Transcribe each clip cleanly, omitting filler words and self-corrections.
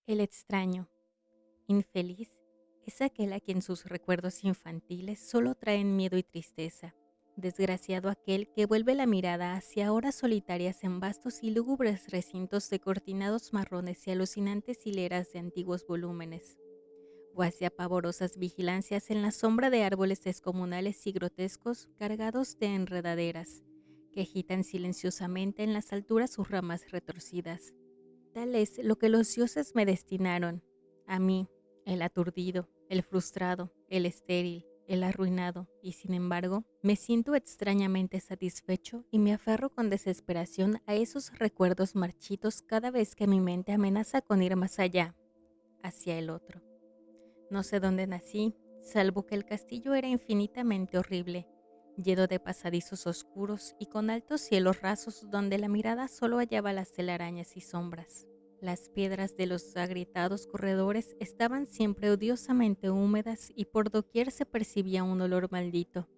El extraño, infeliz, es aquel a quien sus recuerdos infantiles solo traen miedo y tristeza. Desgraciado aquel que vuelve la mirada hacia horas solitarias en vastos y lúgubres recintos de cortinados marrones y alucinantes hileras de antiguos volúmenes, o hacia pavorosas vigilancias en la sombra de árboles descomunales y grotescos cargados de enredaderas, que agitan silenciosamente en las alturas sus ramas retorcidas. Tal es lo que los dioses me destinaron, a mí, el aturdido, el frustrado, el estéril, el arruinado, y sin embargo, me siento extrañamente satisfecho y me aferro con desesperación a esos recuerdos marchitos cada vez que mi mente amenaza con ir más allá, hacia el otro. No sé dónde nací, salvo que el castillo era infinitamente horrible, lleno de pasadizos oscuros y con altos cielos rasos donde la mirada solo hallaba las telarañas y sombras. Las piedras de los agrietados corredores estaban siempre odiosamente húmedas y por doquier se percibía un olor maldito,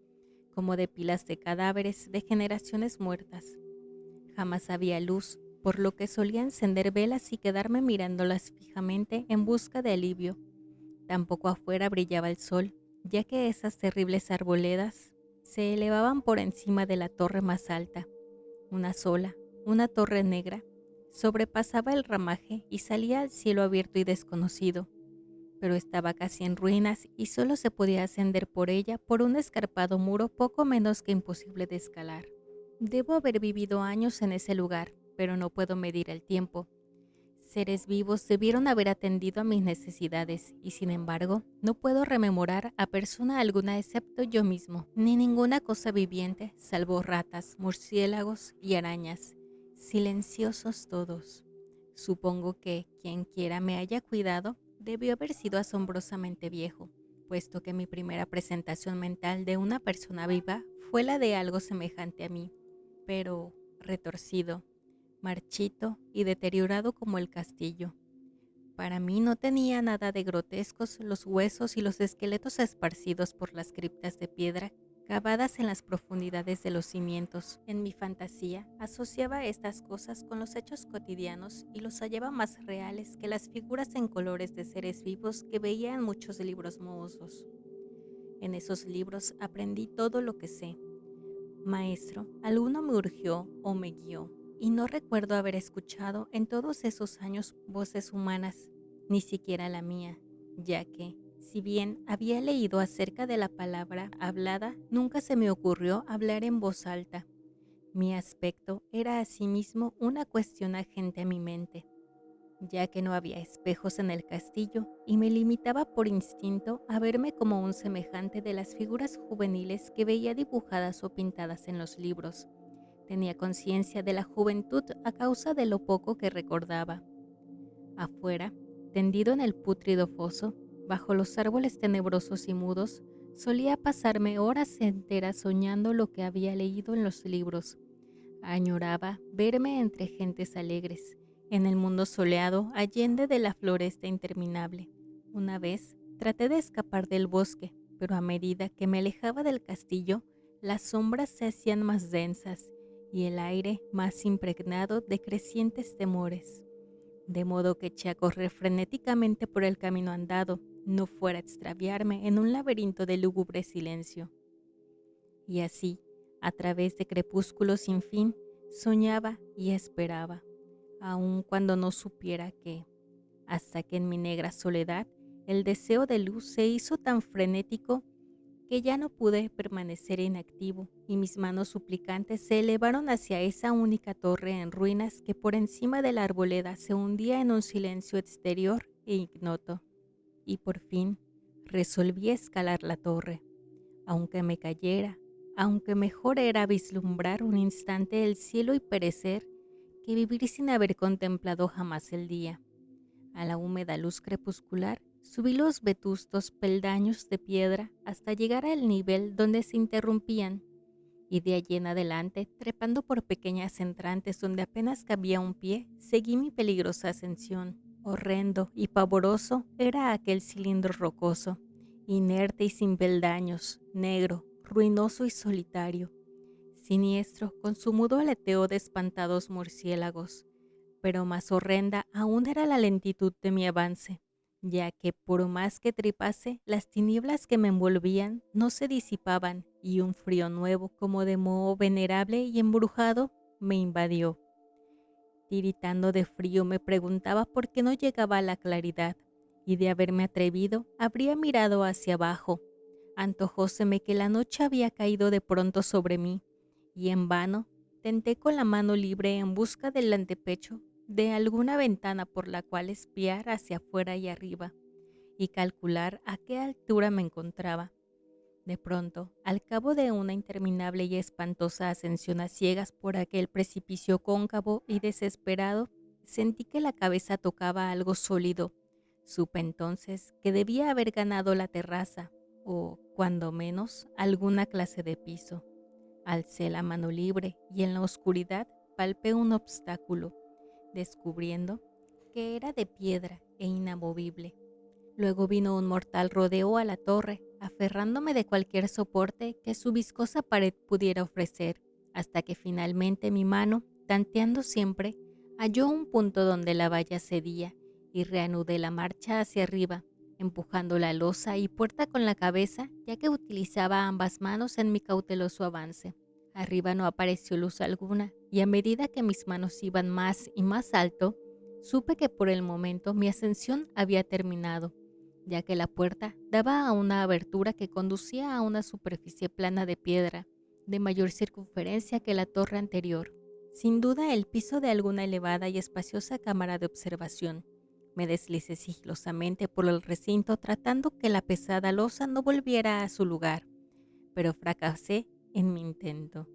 como de pilas de cadáveres de generaciones muertas. Jamás había luz, por lo que solía encender velas y quedarme mirándolas fijamente en busca de alivio. Tampoco afuera brillaba el sol, ya que esas terribles arboledas se elevaban por encima de la torre más alta, una sola, una torre negra. Sobrepasaba el ramaje y salía al cielo abierto y desconocido, pero estaba casi en ruinas y solo se podía ascender por ella por un escarpado muro poco menos que imposible de escalar. Debo haber vivido años en ese lugar, pero no puedo medir el tiempo. Seres vivos debieron haber atendido a mis necesidades y sin embargo no puedo rememorar a persona alguna excepto yo mismo, ni ninguna cosa viviente salvo ratas, murciélagos y arañas, silenciosos todos. Supongo que quien quiera me haya cuidado debió haber sido asombrosamente viejo, puesto que mi primera presentación mental de una persona viva fue la de algo semejante a mí, pero retorcido, marchito y deteriorado como el castillo. Para mí no tenía nada de grotescos los huesos y los esqueletos esparcidos por las criptas de piedra cavadas en las profundidades de los cimientos. En mi fantasía asociaba estas cosas con los hechos cotidianos y los hallaba más reales que las figuras en colores de seres vivos que veía en muchos libros mohosos. En esos libros aprendí todo lo que sé. Maestro, alguno me urgió o me guió, y no recuerdo haber escuchado en todos esos años voces humanas, ni siquiera la mía, ya que, si bien había leído acerca de la palabra hablada, nunca se me ocurrió hablar en voz alta. Mi aspecto era asimismo una cuestión agente a mi mente, ya que no había espejos en el castillo y me limitaba por instinto a verme como un semejante de las figuras juveniles que veía dibujadas o pintadas en los libros. Tenía conciencia de la juventud a causa de lo poco que recordaba. Afuera, tendido en el pútrido foso, bajo los árboles tenebrosos y mudos, solía pasarme horas enteras soñando lo que había leído en los libros. Añoraba verme entre gentes alegres, en el mundo soleado allende de la floresta interminable. Una vez traté de escapar del bosque, pero a medida que me alejaba del castillo, las sombras se hacían más densas y el aire más impregnado de crecientes temores, de modo que eché a correr frenéticamente por el camino andado, no fuera a extraviarme en un laberinto de lúgubre silencio. Y así, a través de crepúsculos sin fin, soñaba y esperaba, aun cuando no supiera qué, hasta que en mi negra soledad el deseo de luz se hizo tan frenético que ya no pude permanecer inactivo y mis manos suplicantes se elevaron hacia esa única torre en ruinas que por encima de la arboleda se hundía en un silencio exterior e ignoto. Y por fin resolví escalar la torre, aunque me cayera, aunque mejor era vislumbrar un instante el cielo y perecer que vivir sin haber contemplado jamás el día. A la húmeda luz crepuscular subí los vetustos peldaños de piedra hasta llegar al nivel donde se interrumpían, y de allí en adelante, trepando por pequeñas entrantes donde apenas cabía un pie, seguí mi peligrosa ascensión. Horrendo y pavoroso era aquel cilindro rocoso, inerte y sin peldaños, negro, ruinoso y solitario, siniestro con su mudo aleteo de espantados murciélagos. pero más horrenda aún era la lentitud de mi avance, ya que por más que tripase, las tinieblas que me envolvían no se disipaban y un frío nuevo como de moho venerable y embrujado me invadió. Tiritando de frío me preguntaba por qué no llegaba a la claridad, y de haberme atrevido habría mirado hacia abajo. Antojóseme que la noche había caído de pronto sobre mí, y en vano tenté con la mano libre en busca del antepecho de alguna ventana por la cual espiar hacia afuera y arriba, y calcular a qué altura me encontraba. De pronto, al cabo de una interminable y espantosa ascensión a ciegas por aquel precipicio cóncavo y desesperado, sentí que la cabeza tocaba algo sólido. Supe entonces que debía haber ganado la terraza, o, cuando menos, alguna clase de piso. Alcé la mano libre y en la oscuridad palpé un obstáculo, descubriendo que era de piedra e inamovible. Luego vino un mortal rodeo a la torre, aferrándome de cualquier soporte que su viscosa pared pudiera ofrecer, hasta que finalmente mi mano, tanteando siempre, halló un punto donde la valla cedía y reanudé la marcha hacia arriba, empujando la losa y puerta con la cabeza, ya que utilizaba ambas manos en mi cauteloso avance. Arriba no apareció luz alguna, y a medida que mis manos iban más y más alto, supe que por el momento mi ascensión había terminado, ya que la puerta daba a una abertura que conducía a una superficie plana de piedra, de mayor circunferencia que la torre anterior. Sin duda el piso de alguna elevada y espaciosa cámara de observación. Me deslicé sigilosamente por el recinto tratando que la pesada losa no volviera a su lugar, pero fracasé en mi intento.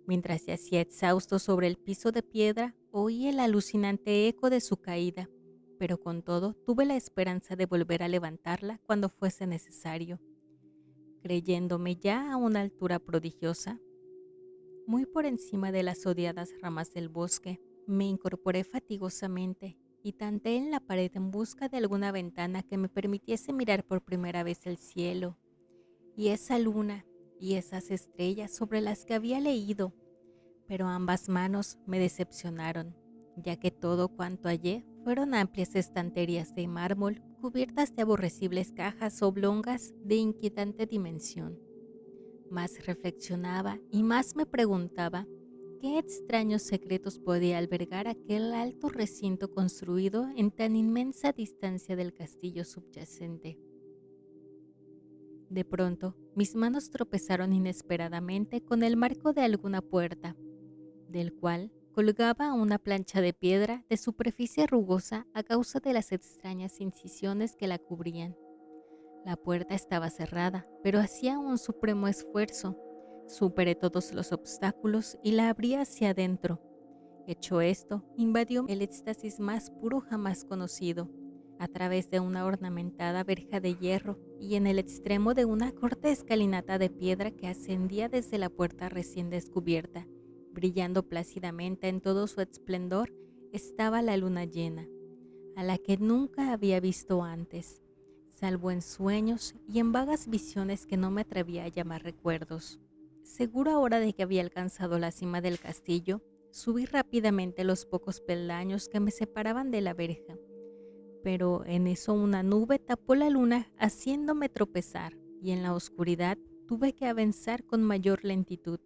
Mientras yacía exhausto sobre el piso de piedra, oí el alucinante eco de su caída, pero con todo tuve la esperanza de volver a levantarla cuando fuese necesario. Creyéndome ya a una altura prodigiosa, muy por encima de las odiadas ramas del bosque, me incorporé fatigosamente y tanteé en la pared en busca de alguna ventana que me permitiese mirar por primera vez el cielo, y esa luna, y esas estrellas sobre las que había leído, pero ambas manos me decepcionaron, ya que todo cuanto hallé fueron amplias estanterías de mármol cubiertas de aborrecibles cajas oblongas de inquietante dimensión. Más reflexionaba y más me preguntaba qué extraños secretos podía albergar aquel alto recinto construido en tan inmensa distancia del castillo subyacente. De pronto, mis manos tropezaron inesperadamente con el marco de alguna puerta, del cual colgaba una plancha de piedra de superficie rugosa a causa de las extrañas incisiones que la cubrían. La puerta estaba cerrada, pero hacía un supremo esfuerzo. Superé todos los obstáculos y la abrí hacia adentro. Hecho esto, invadió el éxtasis más puro jamás conocido. A través de una ornamentada verja de hierro y en el extremo de una corta escalinata de piedra que ascendía desde la puerta recién descubierta, brillando plácidamente en todo su esplendor, estaba la luna llena, a la que nunca había visto antes, salvo en sueños y en vagas visiones que no me atrevía a llamar recuerdos. Seguro ahora de que había alcanzado la cima del castillo, subí rápidamente los pocos peldaños que me separaban de la verja, pero en eso una nube tapó la luna haciéndome tropezar, y en la oscuridad tuve que avanzar con mayor lentitud.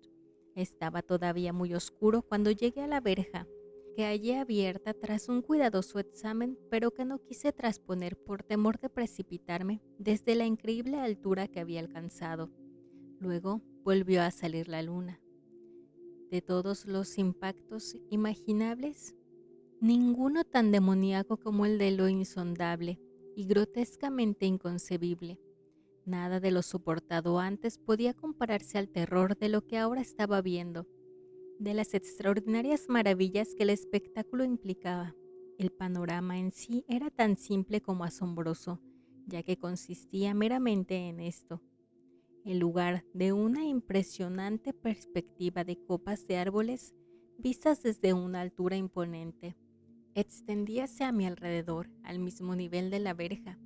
Estaba todavía muy oscuro cuando llegué a la verja, que hallé abierta tras un cuidadoso examen, pero que no quise trasponer por temor de precipitarme desde la increíble altura que había alcanzado. Luego volvió a salir la luna. De todos los impactos imaginables, ninguno tan demoníaco como el de lo insondable y grotescamente inconcebible. Nada de lo soportado antes podía compararse al terror de lo que ahora estaba viendo, de las extraordinarias maravillas que el espectáculo implicaba. El panorama en sí era tan simple como asombroso, ya que consistía meramente en esto: en lugar de una impresionante perspectiva de copas de árboles vistas desde una altura imponente, extendíase a mi alrededor, al mismo nivel de la verja,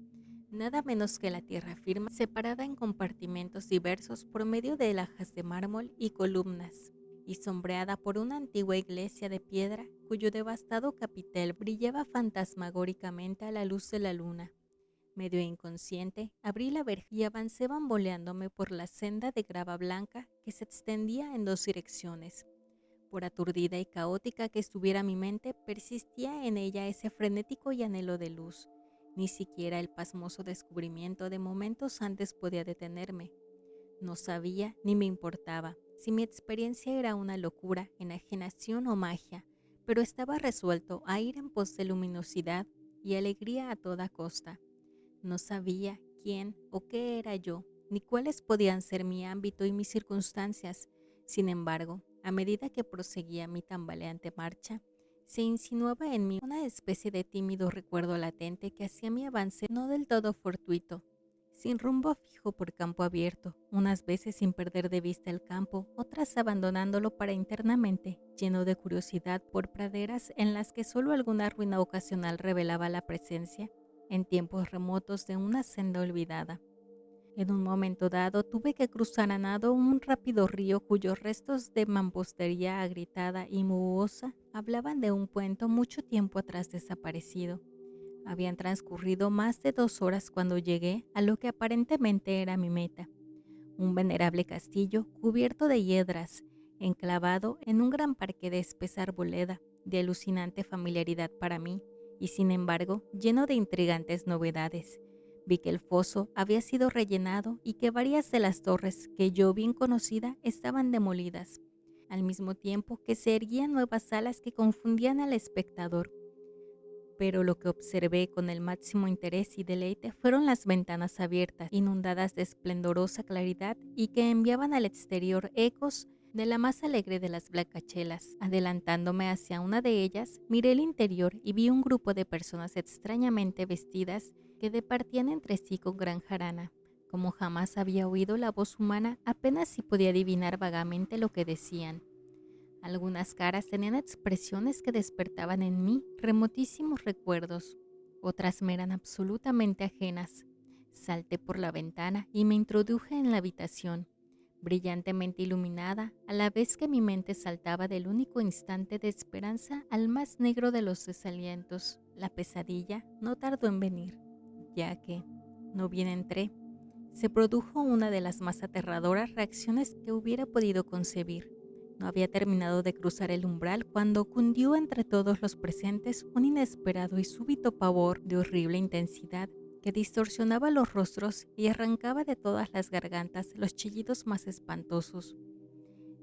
nada menos que la tierra firme, separada en compartimentos diversos por medio de lajas de mármol y columnas, y sombreada por una antigua iglesia de piedra cuyo devastado capitel brillaba fantasmagóricamente a la luz de la luna. Medio inconsciente, abrí la verja y avancé bamboleándome por la senda de grava blanca que se extendía en dos direcciones. Por aturdida y caótica que estuviera mi mente, persistía en ella ese frenético y anhelo de luz. Ni siquiera el pasmoso descubrimiento de momentos antes podía detenerme. No sabía ni me importaba si mi experiencia era una locura, enajenación o magia, pero estaba resuelto a ir en pos de luminosidad y alegría a toda costa. No sabía quién o qué era yo, ni cuáles podían ser mi ámbito y mis circunstancias. Sin embargo, a medida que proseguía mi tambaleante marcha, se insinuaba en mí una especie de tímido recuerdo latente que hacía mi avance no del todo fortuito, sin rumbo fijo por campo abierto, unas veces sin perder de vista el campo, otras abandonándolo para internamente, lleno de curiosidad por praderas en las que solo alguna ruina ocasional revelaba la presencia, en tiempos remotos, de una senda olvidada. En un momento dado tuve que cruzar a nado un rápido río cuyos restos de mampostería agrietada y mugosa hablaban de un puente mucho tiempo atrás desaparecido. Habían transcurrido más de 2 horas cuando llegué a lo que aparentemente era mi meta, un venerable castillo cubierto de hiedras, enclavado en un gran parque de espesa arboleda, de alucinante familiaridad para mí, y sin embargo lleno de intrigantes novedades. Vi que el foso había sido rellenado y que varias de las torres que yo bien conocida estaban demolidas, al mismo tiempo que se erguían nuevas salas que confundían al espectador. Pero lo que observé con el máximo interés y deleite fueron las ventanas abiertas, inundadas de esplendorosa claridad y que enviaban al exterior ecos de la más alegre de las blacachelas. Adelantándome hacia una de ellas, miré el interior y vi un grupo de personas extrañamente vestidas que departían entre sí con gran jarana. Como jamás había oído la voz humana, apenas si podía adivinar vagamente lo que decían. Algunas caras tenían expresiones que despertaban en mí remotísimos recuerdos, otras me eran absolutamente ajenas. Salté por la ventana y me introduje en la habitación, brillantemente iluminada, a la vez que mi mente saltaba del único instante de esperanza al más negro de los desalientos. La pesadilla no tardó en venir, ya que, no bien entré, se produjo una de las más aterradoras reacciones que hubiera podido concebir. No había terminado de cruzar el umbral cuando cundió entre todos los presentes un inesperado y súbito pavor de horrible intensidad que distorsionaba los rostros y arrancaba de todas las gargantas los chillidos más espantosos.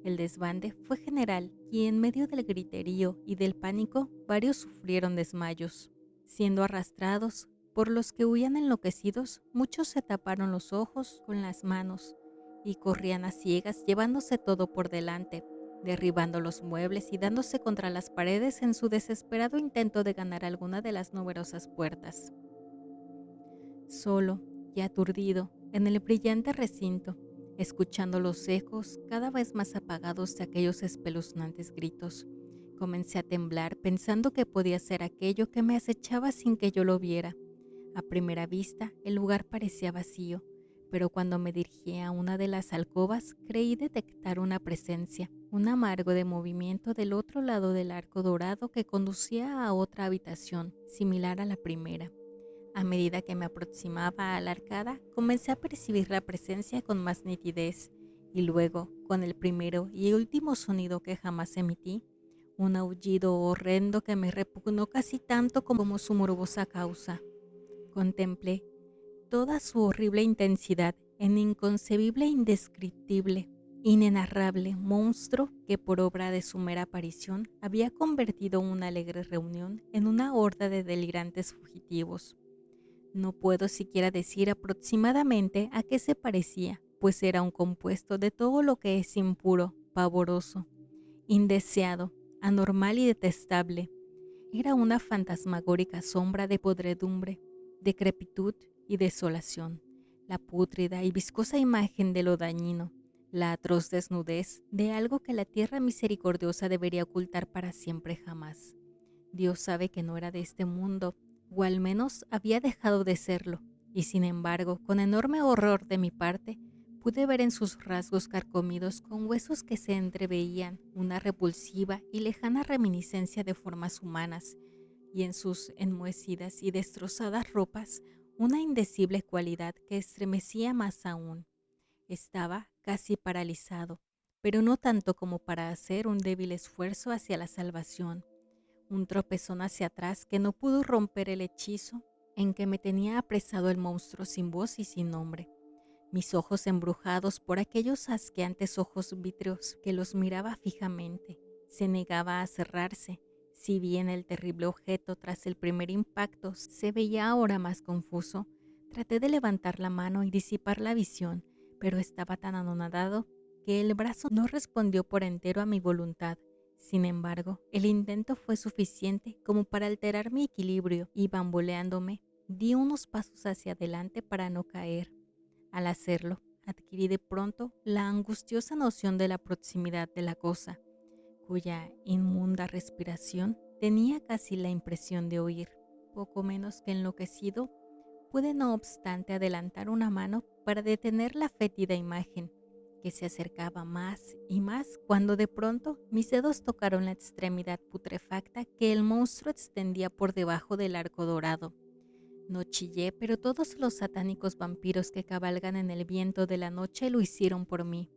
El desbande fue general y en medio del griterío y del pánico varios sufrieron desmayos. Siendo arrastrados por los que huían enloquecidos, muchos se taparon los ojos con las manos y corrían a ciegas llevándose todo por delante, derribando los muebles y dándose contra las paredes en su desesperado intento de ganar alguna de las numerosas puertas. Solo y aturdido en el brillante recinto, escuchando los ecos cada vez más apagados de aquellos espeluznantes gritos, comencé a temblar pensando que podía ser aquello que me acechaba sin que yo lo viera. A primera vista, el lugar parecía vacío, pero cuando me dirigí a una de las alcobas, creí detectar una presencia, un amargo de movimiento del otro lado del arco dorado que conducía a otra habitación, similar a la primera. A medida que me aproximaba a la arcada, comencé a percibir la presencia con más nitidez, y luego, con el primero y último sonido que jamás emití, un aullido horrendo que me repugnó casi tanto como su morbosa causa. Contemplé toda su horrible intensidad en inconcebible e indescriptible, inenarrable monstruo que por obra de su mera aparición había convertido una alegre reunión en una horda de delirantes fugitivos. No puedo siquiera decir aproximadamente a qué se parecía, pues era un compuesto de todo lo que es impuro, pavoroso, indeseado, anormal y detestable. Era una fantasmagórica sombra de podredumbre, decrepitud y desolación, la pútrida y viscosa imagen de lo dañino, la atroz desnudez de algo que la tierra misericordiosa debería ocultar para siempre jamás. Dios sabe que no era de este mundo, o al menos había dejado de serlo, y sin embargo, con enorme horror de mi parte, Pude ver en sus rasgos carcomidos con huesos que se entreveían una repulsiva y lejana reminiscencia de formas humanas, y en sus enmohecidas y destrozadas ropas una indecible cualidad que estremecía más aún. Estaba casi paralizado, pero no tanto como para hacer un débil esfuerzo hacia la salvación, un tropezón hacia atrás que no pudo romper el hechizo en que me tenía apresado el monstruo sin voz y sin nombre. Mis ojos embrujados por aquellos asqueantes ojos vítreos que los miraba fijamente, se negaba a cerrarse, si bien el terrible objeto tras el primer impacto se veía ahora más confuso. Traté de levantar la mano y disipar la visión, pero estaba tan anonadado que el brazo no respondió por entero a mi voluntad. Sin embargo, el intento fue suficiente como para alterar mi equilibrio y bamboleándome, di unos pasos hacia adelante para no caer. Al hacerlo, adquirí de pronto la angustiosa noción de la proximidad de la cosa, cuya inmunda respiración tenía casi la impresión de oír. Poco menos que enloquecido, pude no obstante adelantar una mano para detener la fétida imagen, que se acercaba más y más cuando de pronto mis dedos tocaron la extremidad putrefacta que el monstruo extendía por debajo del arco dorado. No chillé, pero todos los satánicos vampiros que cabalgan en el viento de la noche lo hicieron por mí,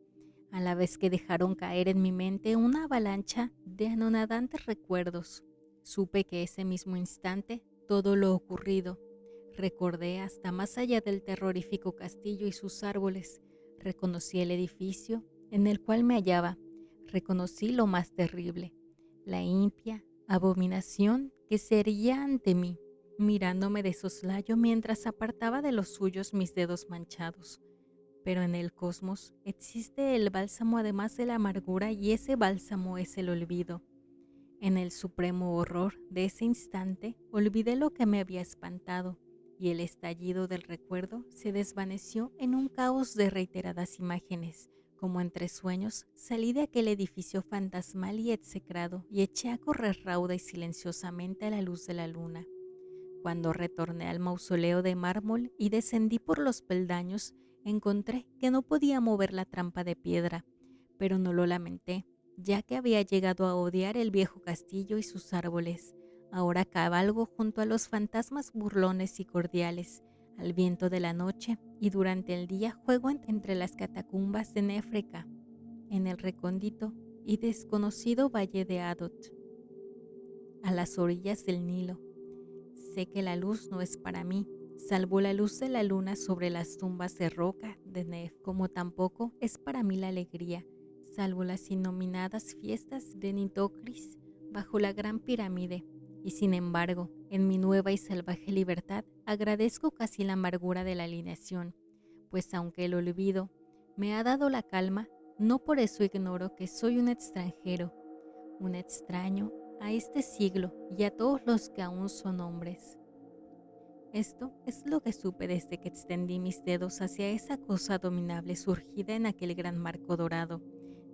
a la vez que dejaron caer en mi mente una avalancha de anonadantes recuerdos. Supe que ese mismo instante todo lo ocurrido. Recordé hasta más allá del terrorífico castillo y sus árboles. Reconocí el edificio en el cual me hallaba. Reconocí lo más terrible, la impía abominación que se erguía ante mí, mirándome de soslayo mientras apartaba de los suyos mis dedos manchados. Pero en el cosmos existe el bálsamo además de la amargura, y ese bálsamo es el olvido. En el supremo horror de ese instante olvidé lo que me había espantado, y el estallido del recuerdo se desvaneció en un caos de reiteradas imágenes. Como entre sueños, salí de aquel edificio fantasmal y execrado y eché a correr rauda y silenciosamente a la luz de la luna. Cuando retorné al mausoleo de mármol y descendí por los peldaños, encontré que no podía mover la trampa de piedra, pero no lo lamenté, ya que había llegado a odiar el viejo castillo y sus árboles. Ahora cabalgo junto a los fantasmas burlones y cordiales, al viento de la noche, y durante el día juego entre las catacumbas de Néfrica, en el recóndito y desconocido valle de Adot, a las orillas del Nilo. Sé que la luz no es para mí, salvo la luz de la luna sobre las tumbas de roca de Nef, como tampoco es para mí la alegría, salvo las innominadas fiestas de Nitocris bajo la gran pirámide. Y sin embargo, en mi nueva y salvaje libertad, agradezco casi la amargura de la alienación, pues aunque el olvido me ha dado la calma, no por eso ignoro que soy un extranjero, un extraño a este siglo y a todos los que aún son hombres. Esto es lo que supe desde que extendí mis dedos hacia esa cosa abominable surgida en aquel gran marco dorado,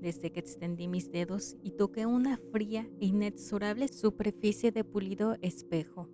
desde que extendí mis dedos y toqué una fría e inexorable superficie de pulido espejo.